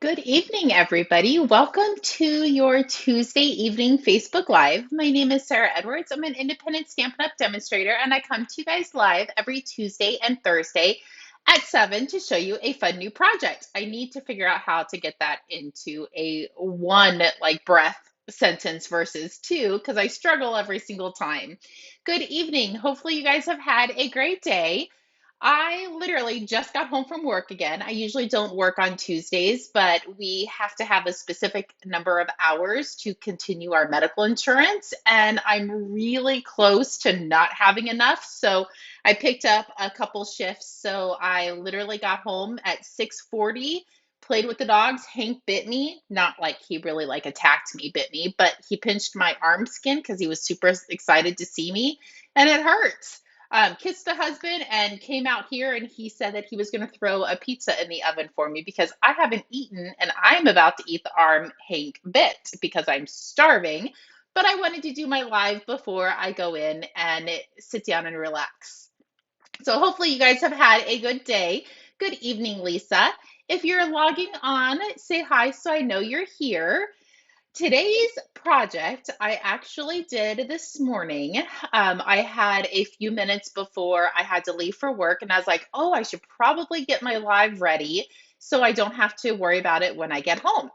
Good evening, everybody. Welcome to your Tuesday evening Facebook Live. My name is Sarah Edwards. I'm an independent Stampin' Up demonstrator, and I come to you guys live every Tuesday and Thursday at 7 to show you a fun new project. I need to figure out how to get that into a one breath sentence versus two because I struggle every single time. Good evening. Hopefully, you guys have had a great day. I literally just got home from work again. I usually don't work on Tuesdays, but we have to have a specific number of hours to continue our medical insurance. And I'm really close to not having enough. So I picked up a couple shifts. So I literally got home at 6:40, played with the dogs. Hank bit me, not like he really attacked me, bit me, but he pinched my arm skin because he was super excited to see me and it hurts. Kissed the husband and came out here and he said that he was going to throw a pizza in the oven for me because I haven't eaten and I'm about to eat the arm Hank bit because I'm starving. But I wanted to do my live before I go in and sit down and relax. So hopefully you guys have had a good day. Good evening, Lisa. If you're logging on, say hi so I know you're here. Today's project I actually did this morning. I had a few minutes before I had to leave for work, and I was like, oh, I should probably get my live ready so I don't have to worry about it when I get home.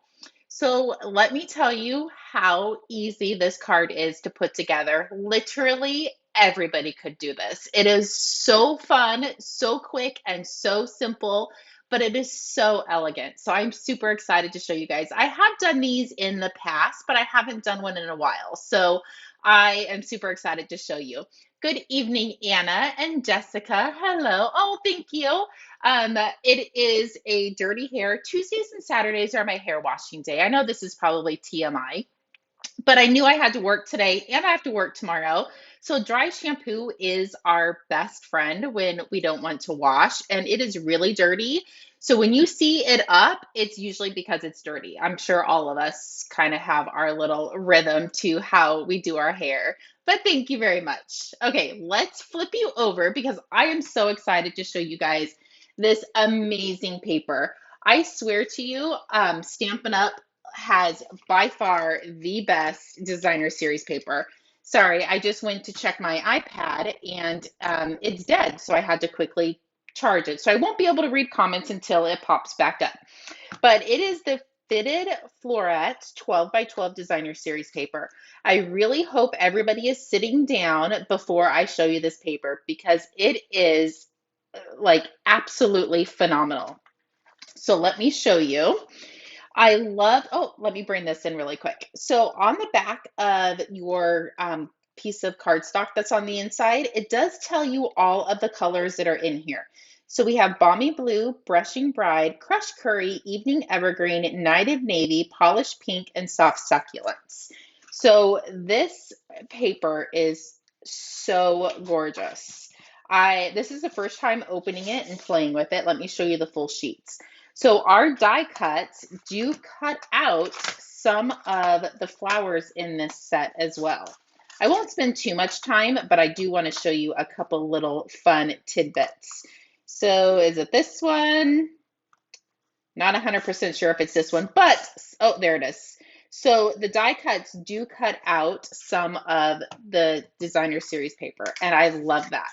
So let me tell you how easy this card is to put together. Literally everybody could do this. It is so fun, so quick, and so simple, but it is so elegant. So I'm super excited to show you guys. I have done these in the past, but I haven't done one in a while. So I am super excited to show you. Good evening, Anna and Jessica. Hello. Oh, thank you. It is a dirty hair. Tuesdays and Saturdays are my hair washing day. I know this is probably TMI, but I knew I had to work today and I have to work tomorrow. So dry shampoo is our best friend when we don't want to wash, and it is really dirty. So when you see it up, it's usually because it's dirty. I'm sure all of us kind of have our little rhythm to how we do our hair. But thank you very much. Okay, let's flip you over because I am so excited to show you guys this amazing paper. I swear to you, Stampin' Up has by far the best designer series paper. Sorry, I just went to check my iPad and it's dead, so I had to quickly charge it. So I won't be able to read comments until it pops back up. But it is the fitted Florets 12 by 12 designer series paper. I really hope everybody is sitting down before I show you this paper because it is absolutely phenomenal. So let me show you. I love, oh, let me bring this in really quick. So on the back of your piece of cardstock that's on the inside, it does tell you all of the colors that are in here. So we have Balmy Blue, Brushing Bride, Crushed Curry, Evening Evergreen, Night of Navy, Polished Pink, and Soft Succulents. So this paper is so gorgeous. This is the first time opening it and playing with it. Let me show you the full sheets. So our die cuts do cut out some of the flowers in this set as well. I won't spend too much time, but I do want to show you a couple little fun tidbits. So is it this one? Not 100% sure if it's this one, but, oh, there it is. So the die cuts do cut out some of the designer series paper, and I love that.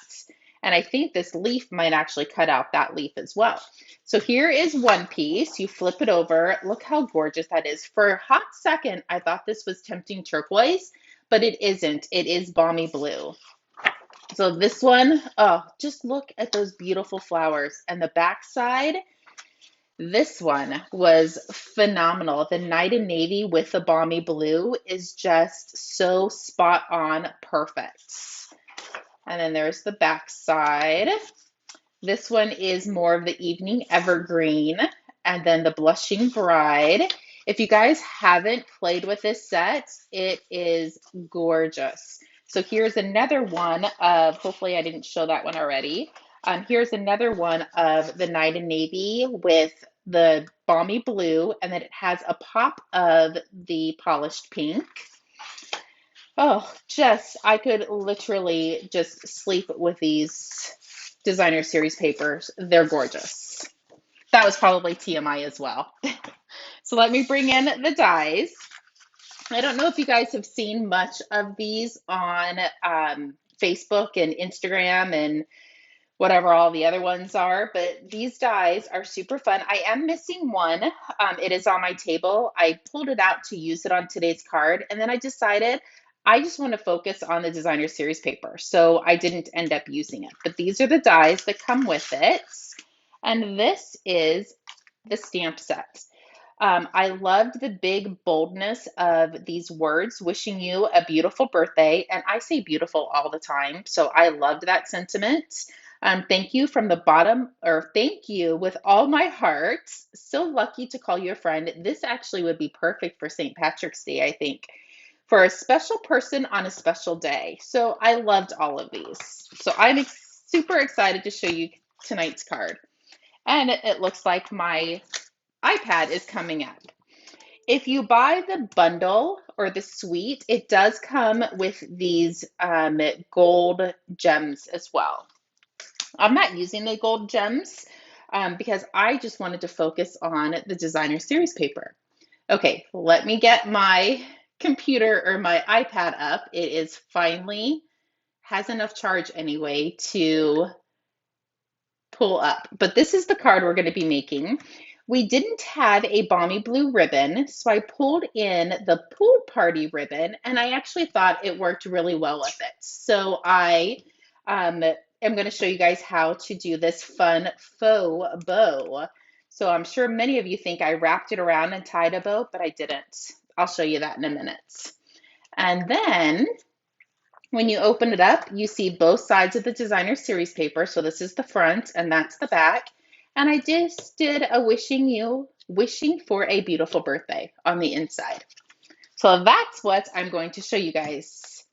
And I think this leaf might actually cut out that leaf as well. So here is one piece. You flip it over. Look how gorgeous that is. For a hot second, I thought this was tempting turquoise, but it isn't. It is balmy blue. So this one, oh, just look at those beautiful flowers. And the back side, this one was phenomenal. The Night and Navy with the balmy blue is just so spot on perfect. And then there's the back side. This one is more of the Evening Evergreen. And then the Blushing Bride. If you guys haven't played with this set, it is gorgeous. So here's another one of, hopefully I didn't show that one already. Here's another one of the Night and Navy with the balmy blue, and then it has a pop of the polished pink. Oh, I could literally just sleep with these designer series papers. They're gorgeous. That was probably TMI as well. So let me bring in the dies. I don't know if you guys have seen much of these on Facebook and Instagram and whatever all the other ones are, but these dies are super fun. I am missing one. It is on my table. I pulled it out to use it on today's card, and then I decided I just want to focus on the designer series paper, so I didn't end up using it. But these are the dies that come with it, and this is the stamp set. I loved the big boldness of these words, wishing you a beautiful birthday. And I say beautiful all the time. So I loved that sentiment. Thank you from the bottom, or thank you with all my heart. So lucky to call you a friend. This actually would be perfect for St. Patrick's Day, I think, for a special person on a special day. So I loved all of these. So I'm super excited to show you tonight's card. And it looks like my iPad is coming up. If you buy the bundle or the suite, it does come with these gold gems as well. I'm not using the gold gems because I just wanted to focus on the designer series paper. Okay, let me get my computer or my iPad up. It is finally has enough charge anyway to pull up. But this is the card we're going to be making. We didn't have a balmy blue ribbon, so I pulled in the pool party ribbon, and I actually thought it worked really well with it. So I am going to show you guys how to do this fun faux bow. So I'm sure many of you think I wrapped it around and tied a bow, but I didn't. I'll show you that in a minute. And then when you open it up, you see both sides of the designer series paper. So this is the front and that's the back. And I just did a wishing for a beautiful birthday on the inside. So that's what I'm going to show you guys.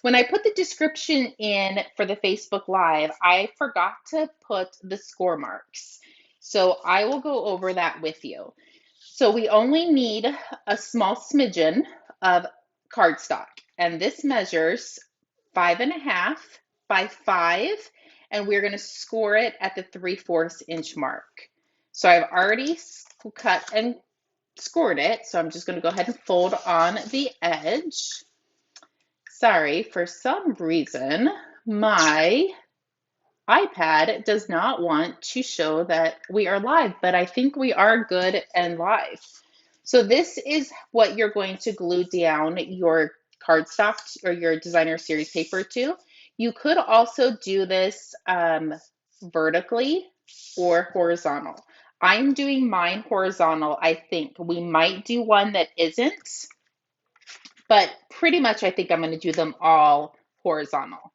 When I put the description in for the Facebook Live, I forgot to put the score marks. So I will go over that with you. So we only need a small smidgen of cardstock, and this measures 5.5 by 5, and we're going to score it at the 3/4 inch mark. So I've already cut and scored it, so I'm just going to go ahead and fold on the edge. Sorry, for some reason, my iPad does not want to show that we are live, but I think we are good and live. So this is what you're going to glue down your cardstock or your designer series paper to. You could also do this vertically or horizontal. I'm doing mine horizontal. I think we might do one that isn't, but pretty much I think I'm going to do them all horizontal.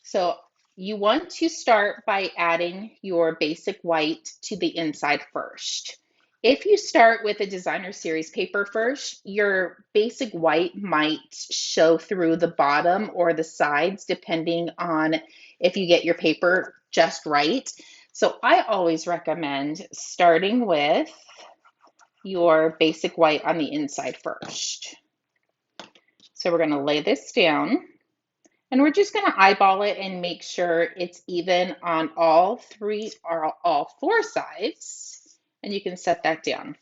So you want to start by adding your basic white to the inside first. If you start with a designer series paper first, your basic white might show through the bottom or the sides, depending on if you get your paper just right. So I always recommend starting with your basic white on the inside first. So we're going to lay this down. And we're just going to eyeball it and make sure it's even on all 3 or all 4 sides. And you can set that down.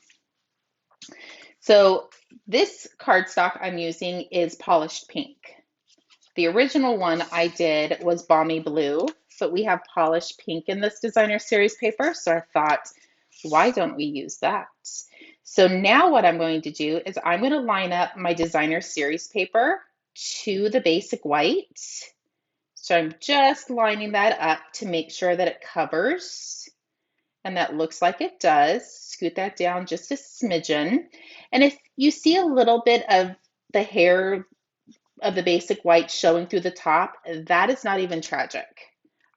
So this cardstock I'm using is polished pink. The original one I did was balmy blue, but we have polished pink in this designer series paper. So I thought, why don't we use that? So now what I'm going to do is I'm going to line up my designer series paper to the basic white. So I'm just lining that up to make sure that it covers, and that looks like it does. Scoot that down just a smidgen. And if you see a little bit of the hair of the basic white showing through the top, that is not even tragic.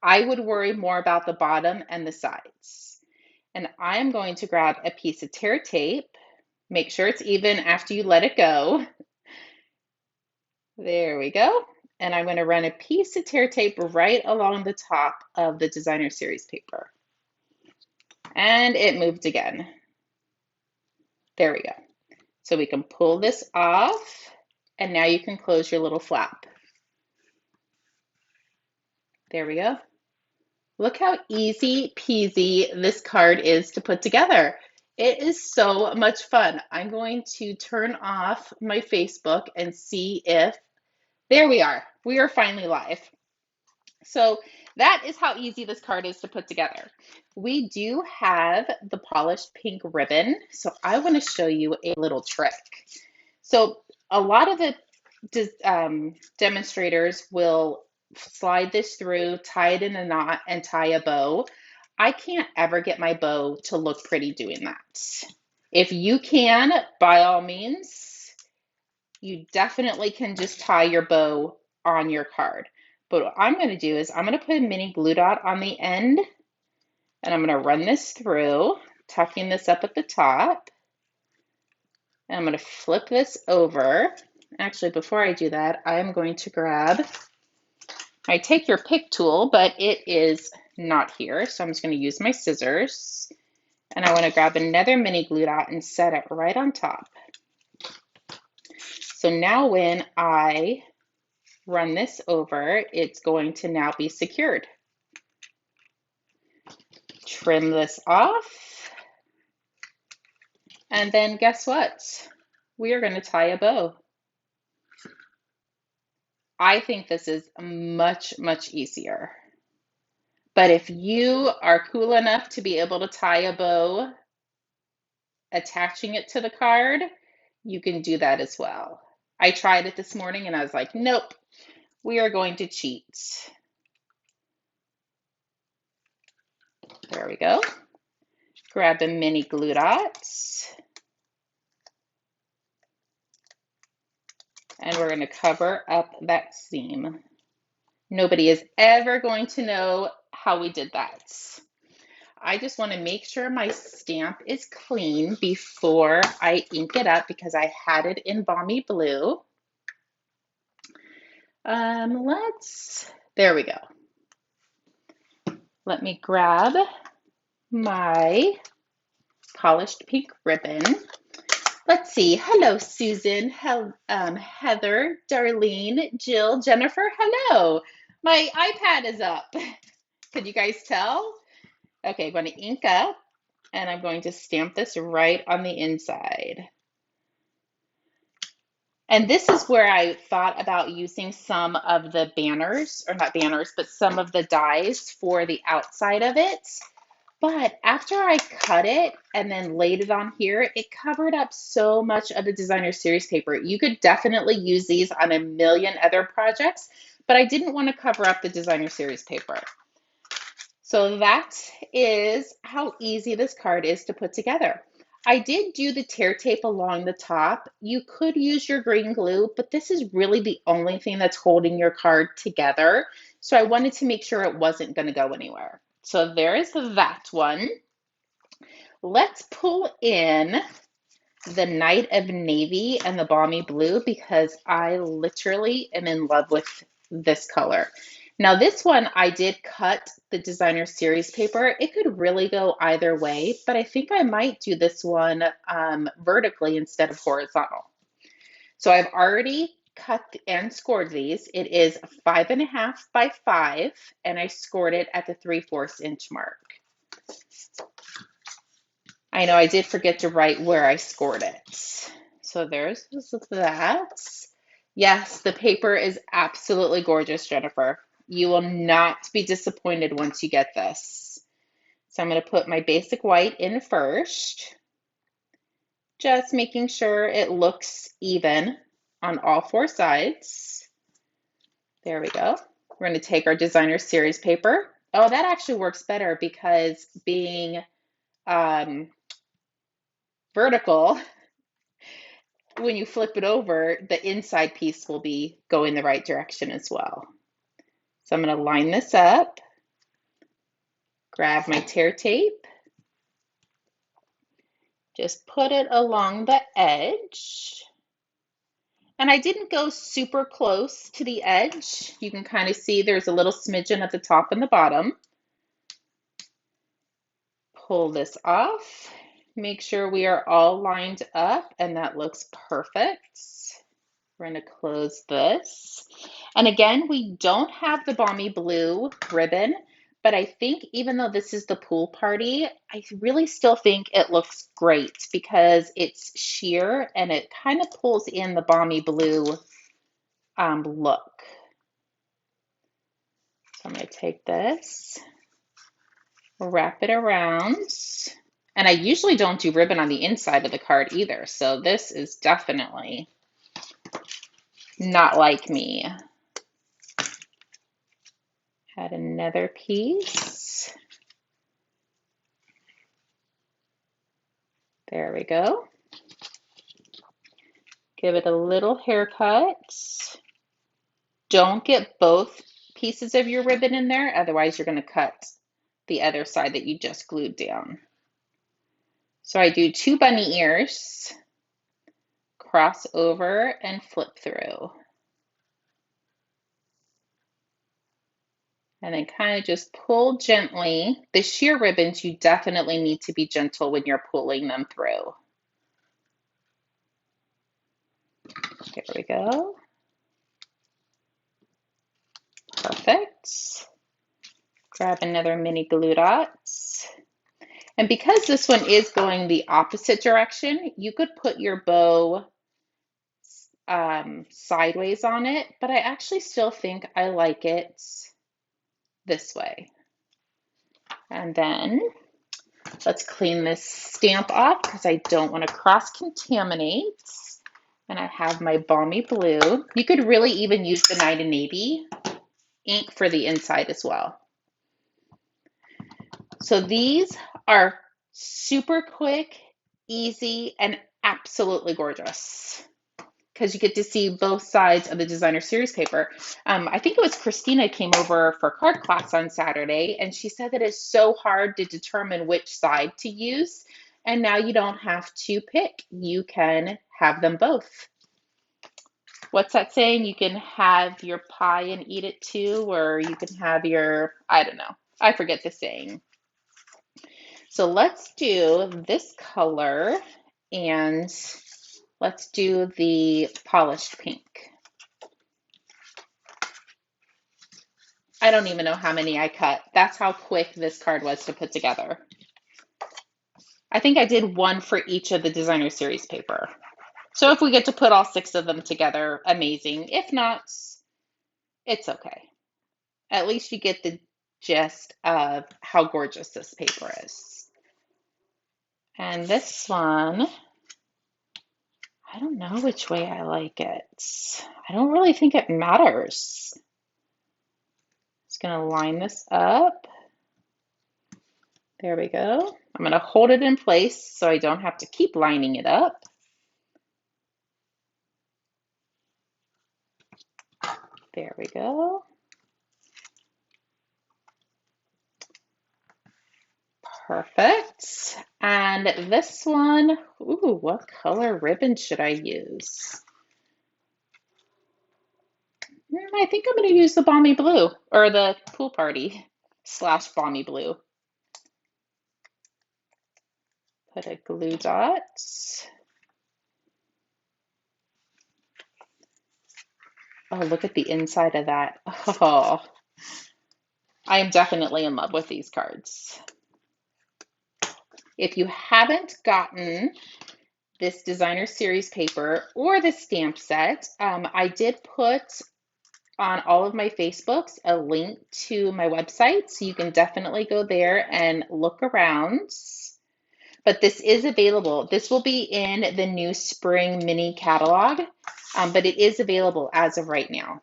I would worry more about the bottom and the sides. And I am going to grab a piece of tear tape. Make sure it's even after you let it go. There we go. And I'm going to run a piece of tear tape right along the top of the designer series paper. And it moved again. There we go. So we can pull this off, and now you can close your little flap. There we go. Look how easy peasy this card is to put together. It is so much fun. I'm going to turn off my Facebook and see if, there we are. We are finally live. So that is how easy this card is to put together. We do have the polished pink ribbon. So I want to show you a little trick. So a lot of the demonstrators will slide this through, tie it in a knot, and tie a bow. I can't ever get my bow to look pretty doing that. If you can, by all means, you definitely can just tie your bow on your card. But what I'm going to do is I'm going to put a mini glue dot on the end, and I'm going to run this through, tucking this up at the top. And I'm going to flip this over. Actually, before I do that, I'm going to grab my take your pick tool, but it is not here. So I'm just going to use my scissors. And I want to grab another mini glue dot and set it right on top. So now when I run this over, it's going to now be secured. Trim this off. And then guess what? We are going to tie a bow. I think this is much, much easier. But if you are cool enough to be able to tie a bow, attaching it to the card, you can do that as well. I tried it this morning and I was like, nope, we are going to cheat. There we go. Grab a mini glue dot. And we're going to cover up that seam. Nobody is ever going to know how we did that. I just want to make sure my stamp is clean before I ink it up because I had it in Balmy Blue. There we go. Let me grab my polished pink ribbon. Let's see. Hello, Susan, Heather, Darlene, Jill, Jennifer. Hello. My iPad is up. Could you guys tell? Okay, I'm going to ink up and I'm going to stamp this right on the inside. And this is where I thought about using some of the banners, or not banners, but some of the dies for the outside of it. But after I cut it and then laid it on here, it covered up so much of the designer series paper. You could definitely use these on a million other projects, but I didn't want to cover up the designer series paper. So that is how easy this card is to put together. I did do the tear tape along the top. You could use your green glue, but this is really the only thing that's holding your card together. So I wanted to make sure it wasn't going to go anywhere. So there's that one. Let's pull in the Night of Navy and the Balmy Blue because I literally am in love with this color. Now this one, I did cut the designer series paper. It could really go either way, but I think I might do this one vertically instead of horizontal. So I've already cut and scored these. It is 5.5 by 5, and I scored it at the 3/4 inch mark. I know I did forget to write where I scored it. So there's that. Yes, the paper is absolutely gorgeous, Jennifer. You will not be disappointed once you get this. So I'm going to put my basic white in first, just making sure it looks even on all 4 sides. There we go. We're going to take our designer series paper. Oh, that actually works better because being vertical, when you flip it over, the inside piece will be going the right direction as well. So I'm going to line this up, grab my tear tape, just put it along the edge. And I didn't go super close to the edge. You can kind of see there's a little smidgen at the top and the bottom. Pull this off. Make sure we are all lined up, and that looks perfect. We're going to close this. And again, we don't have the Balmy Blue ribbon, But I think even though this is the pool party, I really still think it looks great because it's sheer and it kind of pulls in the balmy blue look. So I'm going to take this, wrap it around. And I usually don't do ribbon on the inside of the card either. So this is definitely not like me. Add another piece. There we go. Give it a little haircut. Don't get both pieces of your ribbon in there, otherwise you're going to cut the other side that you just glued down. So I do 2 bunny ears, cross over and flip through. And then kind of just pull gently. The sheer ribbons, you definitely need to be gentle when you're pulling them through. There we go. Perfect. Grab another mini glue dots. And because this one is going the opposite direction, you could put your bow sideways on it, but I actually still think I like it this way. And then let's clean this stamp off because I don't want to cross-contaminate. And I have my balmy blue. You could really even use the Night and Navy ink for the inside as well. So these are super quick, easy, and absolutely gorgeous because you get to see both sides of the designer series paper. I think it was Christina came over for card class on Saturday, and she said that it's so hard to determine which side to use. And now you don't have to pick. You can have them both. What's that saying? You can have your pie and eat it too, or you can have your, I don't know. I forget the saying. So let's do this color and let's do the polished pink. I don't even know how many I cut. That's how quick this card was to put together. I think I did 1 for each of the designer series paper. So if we get to put all 6 of them together, amazing. If not, it's okay. At least you get the gist of how gorgeous this paper is. And this one, I don't know which way I like it. I don't really think it matters. Just gonna line this up. There we go. I'm gonna hold it in place so I don't have to keep lining it up. There we go. Perfect. And this one, ooh, what color ribbon should I use? I think I'm going to use the balmy blue or the pool party / balmy blue. Put a glue dot. Oh, look at the inside of that. Oh, I am definitely in love with these cards. If you haven't gotten this designer series paper or the stamp set, I did put on all of my Facebooks a link to my website, so you can definitely go there and look around. But this is available. This will be in the new spring mini catalog, but it is available as of right now.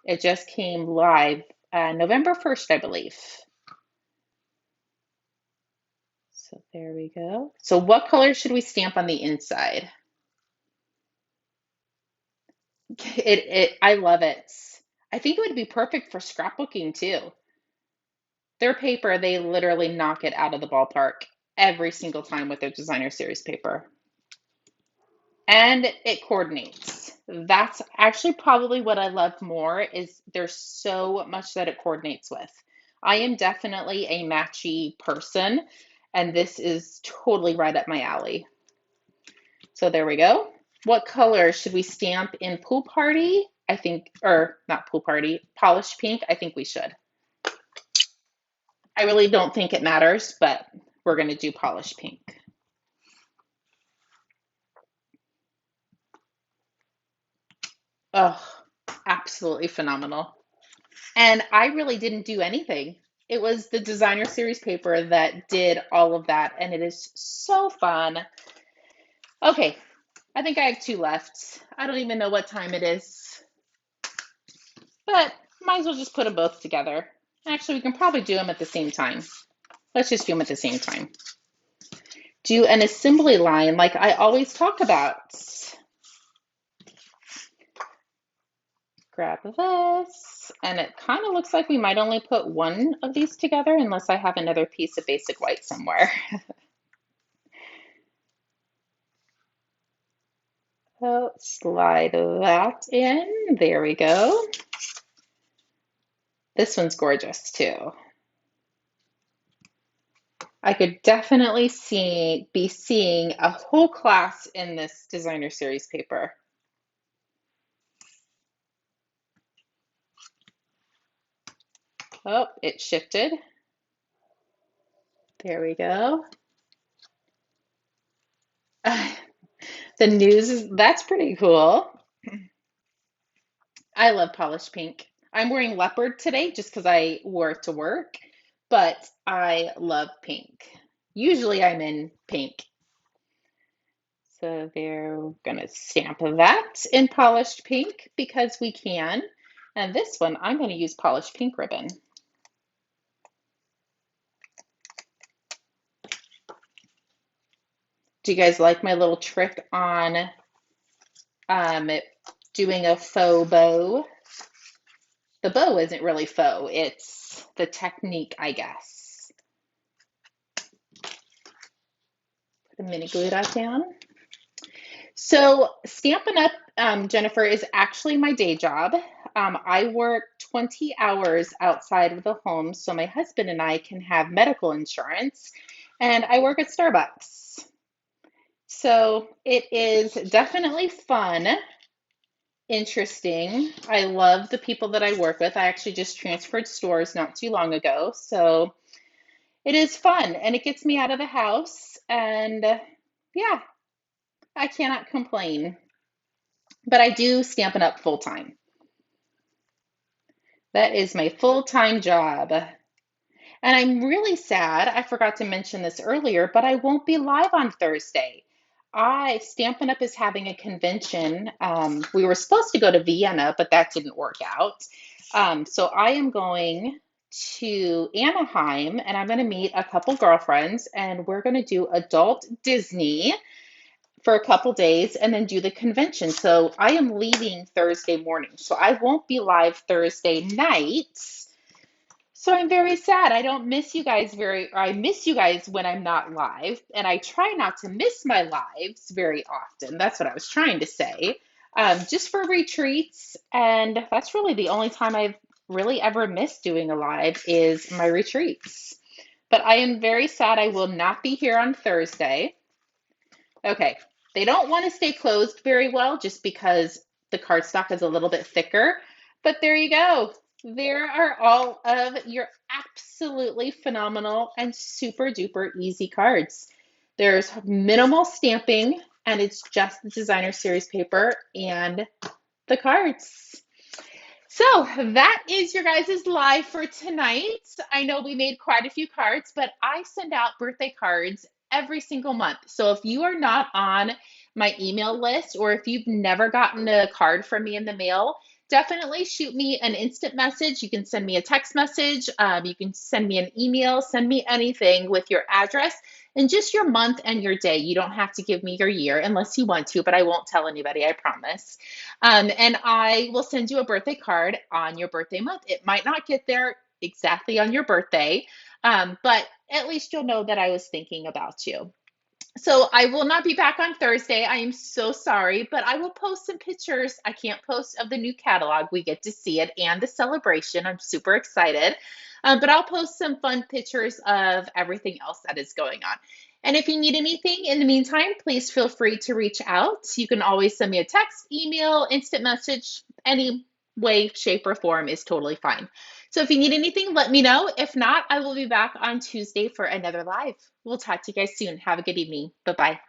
It just came live November 1st, I believe. So there we go. So what color should we stamp on the inside? I love it. I think it would be perfect for scrapbooking too. Their paper, they literally knock it out of the ballpark every single time with their designer series paper. And it coordinates. That's actually probably what I love more is there's so much that it coordinates with. I am definitely a matchy person, and this is totally right up my alley. So there we go. What color should we stamp in pool party? I think, or not pool party, polished pink. I think we should. I really don't think it matters, but we're going to do polished pink. Oh, absolutely phenomenal. And I really didn't do anything. It was the designer series paper that did all of that, and it is so fun. Okay, I think I have two left. I don't even know what time it is, but might as well just put them both together. Actually, we can probably do them at the same time. Let's just do them at the same time. Do an assembly line like I always talk about. Grab this, and it kind of looks like we might only put one of these together unless I have another piece of basic white somewhere. So slide that in. There we go. This one's gorgeous too. I could definitely be seeing a whole class in this designer series paper. Oh, it shifted. There we go. The news that's pretty cool. I love polished pink. I'm wearing leopard today just because I wore it to work, but I love pink. Usually I'm in pink. So they're gonna stamp that in polished pink because we can. And this one, I'm gonna use polished pink ribbon. Do you guys like my little trick on doing a faux bow? The bow isn't really faux, it's the technique, I guess. Put a mini glue dot down. So Stampin' Up, Jennifer, is actually my day job. I work 20 hours outside of the home so my husband and I can have medical insurance, and I work at Starbucks. So it is definitely fun, interesting. I love the people that I work with. I actually just transferred stores not too long ago, so it is fun and it gets me out of the house, and yeah, I cannot complain. But I do Stampin' Up full time. That is my full-time job. And I'm really sad, I forgot to mention this earlier, but I won't be live on Thursday. Stampin' Up is having a convention. We were supposed to go to Vienna, but that didn't work out. So I am going to Anaheim and I'm going to meet a couple girlfriends and we're going to do adult Disney for a couple days and then do the convention. So I am leaving Thursday morning. So I won't be live Thursday night. So I'm very sad. I miss you guys when I'm not live, and I try not to miss my lives very often. That's what I was trying to say. Just for retreats, and that's really the only time I've really ever missed doing a live is my retreats. But I am very sad I will not be here on Thursday. Okay, they don't want to stay closed very well just because the cardstock is a little bit thicker, but there you go. There are all of your absolutely phenomenal and super duper easy cards. There's minimal stamping and it's just the designer series paper and the cards. So that is your guys' live for tonight. I know we made quite a few cards, but I send out birthday cards every single month. So if you are not on my email list or if you've never gotten a card from me in the mail, definitely shoot me an instant message. You can send me a text message. You can send me an email, send me anything with your address and just your month and your day. You don't have to give me your year unless you want to, but I won't tell anybody, I promise. And I will send you a birthday card on your birthday month. It might not get there exactly on your birthday, but at least you'll know that I was thinking about you. So I will not be back on Thursday. I am so sorry, but I will post some pictures. I can't post of the new catalog. We get to see it and the celebration. I'm super excited. But I'll post some fun pictures of everything else that is going on. And if you need anything in the meantime, please feel free to reach out. You can always send me a text, email, instant message, any way, shape, or form is totally fine. So if you need anything, let me know. If not, I will be back on Tuesday for another live. We'll talk to you guys soon. Have a good evening. Bye bye.